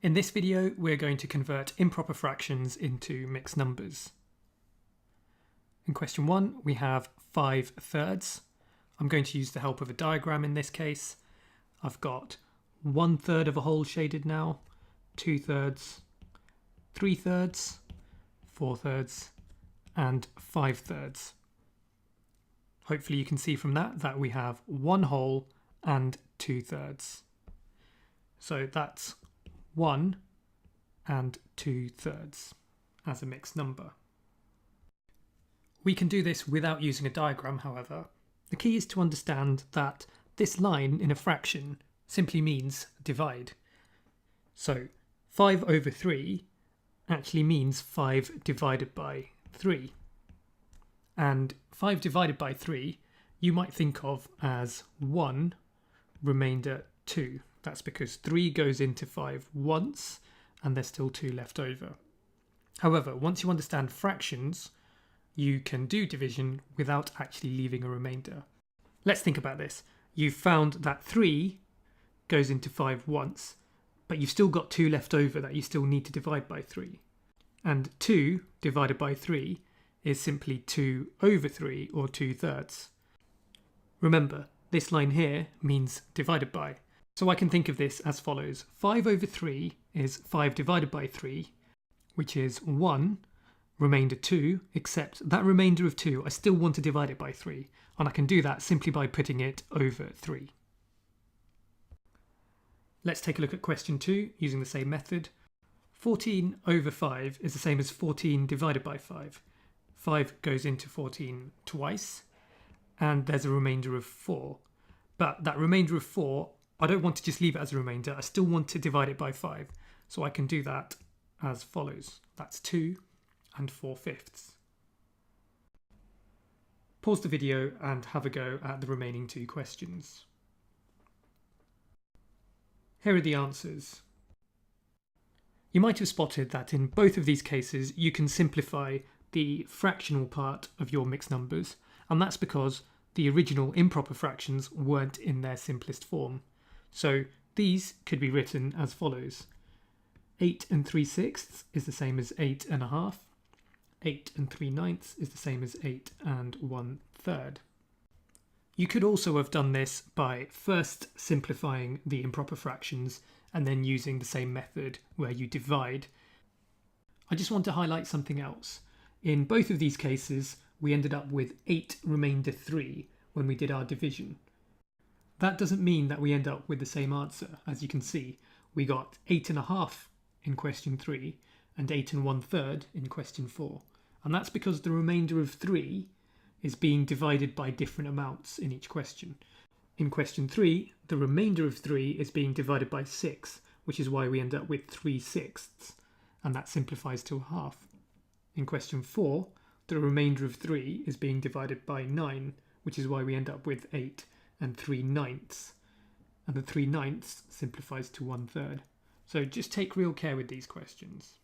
In this video, we're going to convert improper fractions into mixed numbers. In question 1, we have 5/3. I'm going to use the help of a diagram in this case. I've got 1/3 of a whole shaded now, 2/3, 3/3, 4/3, and 5/3. Hopefully you can see from that we have 1 whole and 2/3. So that's 1 and 2/3 as a mixed number. We can do this without using a diagram, however. The key is to understand that this line in a fraction simply means divide. So 5/3 actually means 5 divided by 3. And 5 divided by 3 you might think of as 1 remainder 2. That's because 3 goes into 5 once and there's still 2 left over. However, once you understand fractions, you can do division without actually leaving a remainder. Let's think about this. You've found that 3 goes into 5 once, but you've still got 2 left over that you still need to divide by 3. And 2 divided by 3 is simply 2/3 or 2/3. Remember, this line here means divided by. So I can think of this as follows. 5/3 is 5 divided by 3, which is 1, remainder 2, except that remainder of 2, I still want to divide it by 3, and I can do that simply by putting it over 3. Let's take a look at question 2 using the same method. 14/5 is the same as 14 divided by 5. 5 goes into 14 twice, and there's a remainder of 4. But that remainder of 4, I don't want to just leave it as a remainder, I still want to divide it by 5. So I can do that as follows. That's 2 and 4/5. Pause the video and have a go at the remaining 2 questions. Here are the answers. You might have spotted that in both of these cases you can simplify the fractional part of your mixed numbers, and that's because the original improper fractions weren't in their simplest form. So these could be written as follows. 8 3/6 is the same as 8 1/2. 8 3/9 is the same as 8 1/3. You could also have done this by first simplifying the improper fractions and then using the same method where you divide. I just want to highlight something else. In both of these cases, we ended up with 8 remainder 3 when we did our division. That doesn't mean that we end up with the same answer. As you can see, we got 8 1/2 in question 3 and 8 1/3 in question 4. And that's because the remainder of 3 is being divided by different amounts in each question. In question 3, the remainder of 3 is being divided by 6, which is why we end up with 3/6, and that simplifies to 1/2. In question 4, the remainder of 3 is being divided by 9, which is why we end up with 8 3/9, and the 3/9 simplifies to 1/3. So just take real care with these questions.